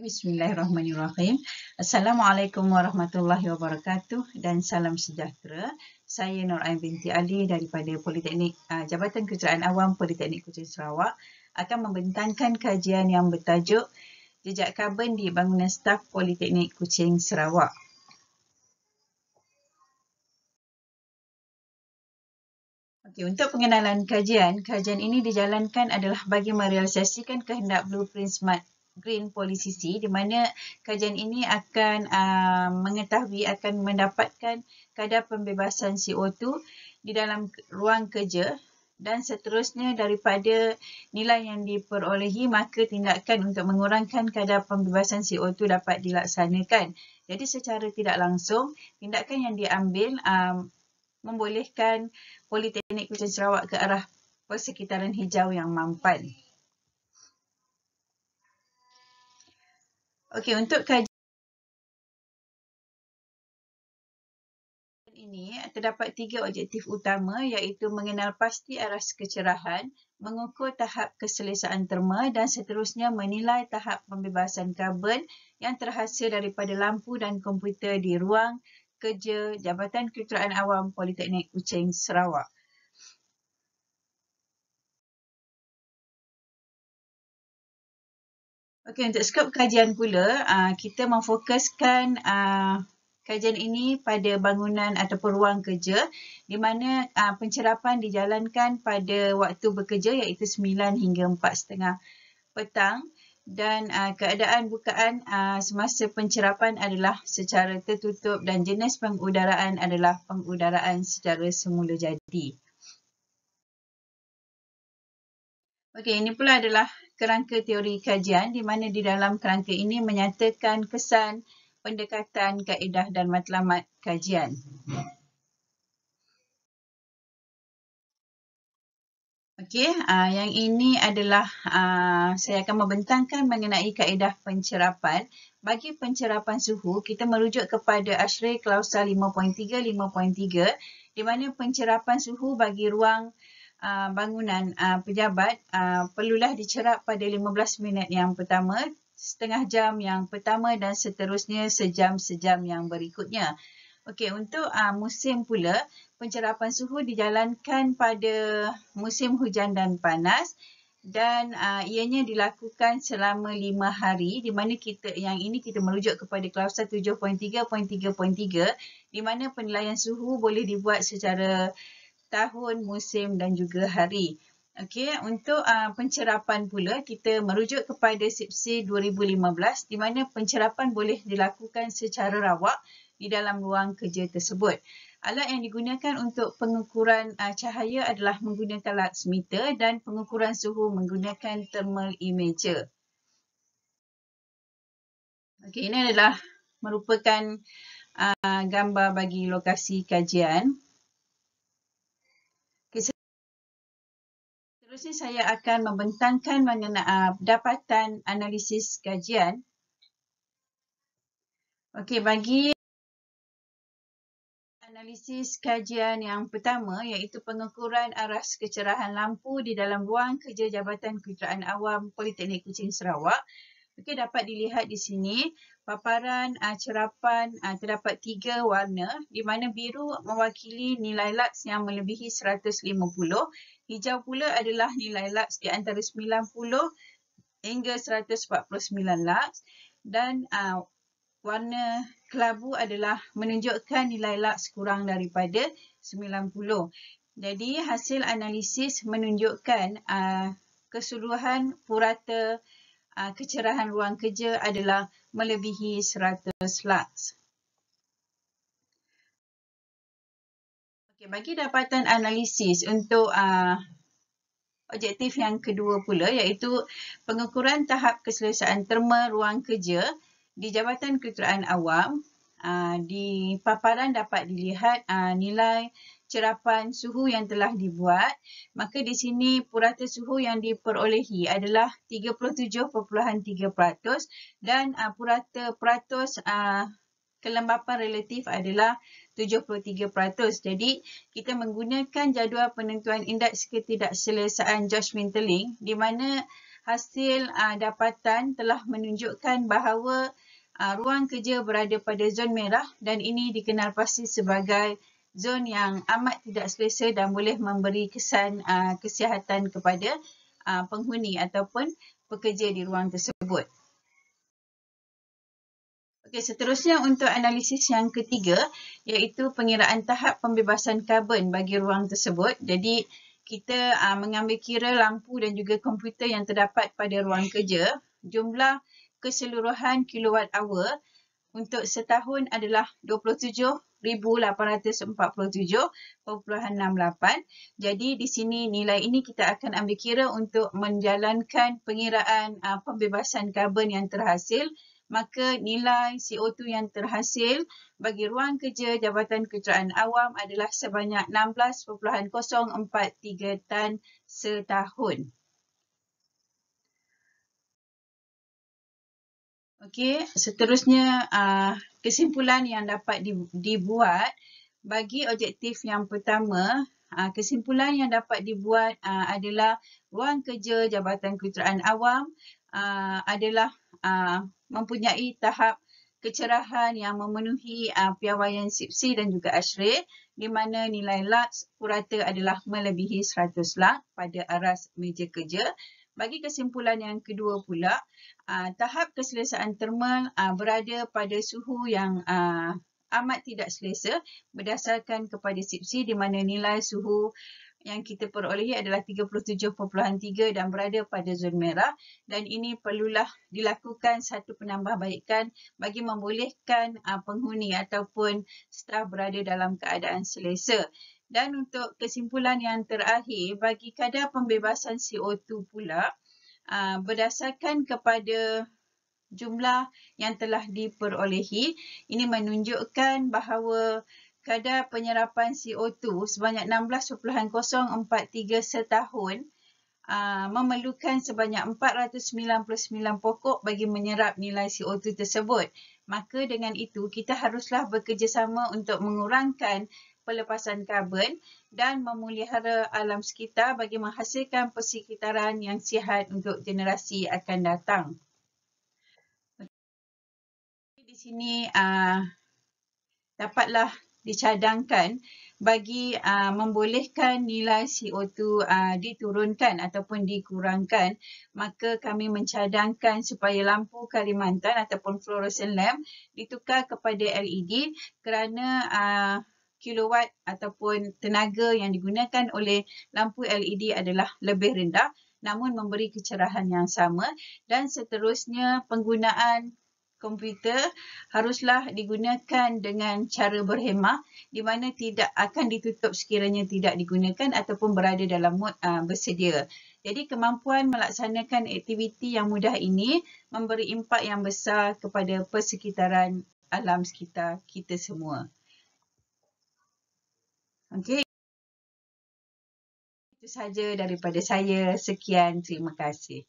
Bismillahirrahmanirrahim. Assalamualaikum warahmatullahi wabarakatuh dan salam sejahtera. Saya Nur Ain binti Ali daripada Politeknik Jabatan Kejuruteraan Awam Politeknik Kuching Sarawak akan membentangkan kajian yang bertajuk Jejak Karbon di Bangunan Staf Politeknik Kuching Sarawak. Okey, untuk pengenalan kajian ini dijalankan adalah bagi merealisasikan kehendak Blueprint Smart Green Policy C, di mana kajian ini akan akan mendapatkan kadar pembebasan CO2 di dalam ruang kerja dan seterusnya daripada nilai yang diperolehi, maka tindakan untuk mengurangkan kadar pembebasan CO2 dapat dilaksanakan. Jadi secara tidak langsung, tindakan yang diambil membolehkan Politeknik Kuching Sarawak ke arah persekitaran hijau yang mampan. Okey, untuk kajian ini terdapat 3 objektif utama, iaitu mengenal pasti aras kecerahan, mengukur tahap keselesaan terma dan seterusnya menilai tahap pembebasan karbon yang terhasil daripada lampu dan komputer di ruang kerja Jabatan Kejuruteraan Awam Politeknik Kuching Sarawak. Okey, untuk skop kajian pula, kita memfokuskan kajian ini pada bangunan ataupun ruang kerja, di mana pencerapan dijalankan pada waktu bekerja iaitu 9 hingga 4.30 petang dan keadaan bukaan semasa pencerapan adalah secara tertutup dan jenis pengudaraan adalah pengudaraan secara semula jadi. Okey, ini pula adalah kerangka teori kajian, di mana di dalam kerangka ini menyatakan kesan, pendekatan, kaedah dan matlamat kajian. Okey, yang ini adalah saya akan membentangkan mengenai kaedah pencerapan. Bagi pencerapan suhu, kita merujuk kepada Ashray Klausa 5.3, di mana pencerapan suhu bagi ruang bangunan pejabat perlulah dicerap pada 15 minit yang pertama, setengah jam yang pertama dan seterusnya sejam-sejam yang berikutnya. Okey, untuk musim pula, pencerapan suhu dijalankan pada musim hujan dan panas dan ianya dilakukan selama 5 hari, di mana yang ini kita merujuk kepada Klausa 7.3.3.3, di mana penilaian suhu boleh dibuat secara tahun, musim dan juga hari. Okey, untuk pencerapan pula kita merujuk kepada SIPC 2015, di mana pencerapan boleh dilakukan secara rawak di dalam ruang kerja tersebut. Alat yang digunakan untuk pengukuran cahaya adalah menggunakan lux meter dan pengukuran suhu menggunakan thermal imager. Okey, ini adalah merupakan gambar bagi lokasi kajian. Seterusnya saya akan membentangkan mengenai dapatan analisis kajian. Okey, bagi analisis kajian yang pertama iaitu pengukuran aras kecerahan lampu di dalam ruang kerja Jabatan Kejuruteraan Awam Politeknik Kuching Sarawak. Okey, dapat dilihat di sini paparan cerapan terdapat 3 warna, di mana biru mewakili nilai lux yang melebihi 150, hijau pula adalah nilai lux di antara 90 hingga 149 lux dan warna kelabu adalah menunjukkan nilai lux kurang daripada 90. Jadi hasil analisis menunjukkan keseluruhan purata kecerahan ruang kerja adalah melebihi 100 lux. Okey, bagi dapatan analisis untuk objektif yang kedua pula iaitu pengukuran tahap keselesaan terma ruang kerja di Jabatan Kejuruteraan Awam. Di paparan dapat dilihat nilai cerapan suhu yang telah dibuat. Maka di sini purata suhu yang diperolehi adalah 37.3% dan purata peratus kelembapan relatif adalah 73%. Jadi kita menggunakan jadual penentuan indeks ketidakselesaan George Minterling, di mana hasil dapatan telah menunjukkan bahawa ruang kerja berada pada zon merah dan ini dikenal pasti sebagai zon yang amat tidak selesa dan boleh memberi kesan kesihatan kepada penghuni ataupun pekerja di ruang tersebut. Okey, seterusnya untuk analisis yang ketiga iaitu pengiraan tahap pembebasan karbon bagi ruang tersebut. Jadi kita mengambil kira lampu dan juga komputer yang terdapat pada ruang kerja. Jumlah keseluruhan kilowatt hour untuk setahun adalah 27,847.68. Jadi di sini nilai ini kita akan ambil kira untuk menjalankan pengiraan pembebasan karbon yang terhasil. Maka nilai CO2 yang terhasil bagi ruang kerja Jabatan Kejuratan Awam adalah sebanyak 16.043 tan setahun. Okey, seterusnya kesimpulan yang dapat dibuat bagi objektif yang pertama. Kesimpulan yang dapat dibuat adalah ruang kerja Jabatan Kejuratan Awam adalah mempunyai tahap kecerahan yang memenuhi piawaian SIPSI dan juga ASHRAE di mana nilai lux purata adalah melebihi 100 lux pada aras meja kerja. Bagi kesimpulan yang kedua pula, tahap keselesaan termal berada pada suhu yang amat tidak selesa berdasarkan kepada SIPSI di mana nilai suhu yang kita perolehi adalah 37.3 dan berada pada zon merah dan ini perlulah dilakukan satu penambahbaikan bagi membolehkan penghuni ataupun staf berada dalam keadaan selesa. Dan untuk kesimpulan yang terakhir, bagi kadar pembebasan CO2 pula, berdasarkan kepada jumlah yang telah diperolehi, ini menunjukkan bahawa kadar penyerapan CO2 sebanyak 16.043 setahun memerlukan sebanyak 499 pokok bagi menyerap nilai CO2 tersebut. Maka dengan itu, kita haruslah bekerjasama untuk mengurangkan pelepasan karbon dan memelihara alam sekitar bagi menghasilkan persekitaran yang sihat untuk generasi akan datang. Di sini dapatlah dicadangkan bagi membolehkan nilai CO2 diturunkan ataupun dikurangkan, maka kami mencadangkan supaya lampu Kalimantan ataupun fluorescent lamp ditukar kepada LED kerana kilowatt ataupun tenaga yang digunakan oleh lampu LED adalah lebih rendah namun memberi kecerahan yang sama, dan seterusnya penggunaan komputer haruslah digunakan dengan cara berhemah di mana tidak akan ditutup sekiranya tidak digunakan ataupun berada dalam mod bersedia. Jadi kemampuan melaksanakan aktiviti yang mudah ini memberi impak yang besar kepada persekitaran alam sekitar kita semua. Okey. Itu sahaja daripada saya. Sekian, terima kasih.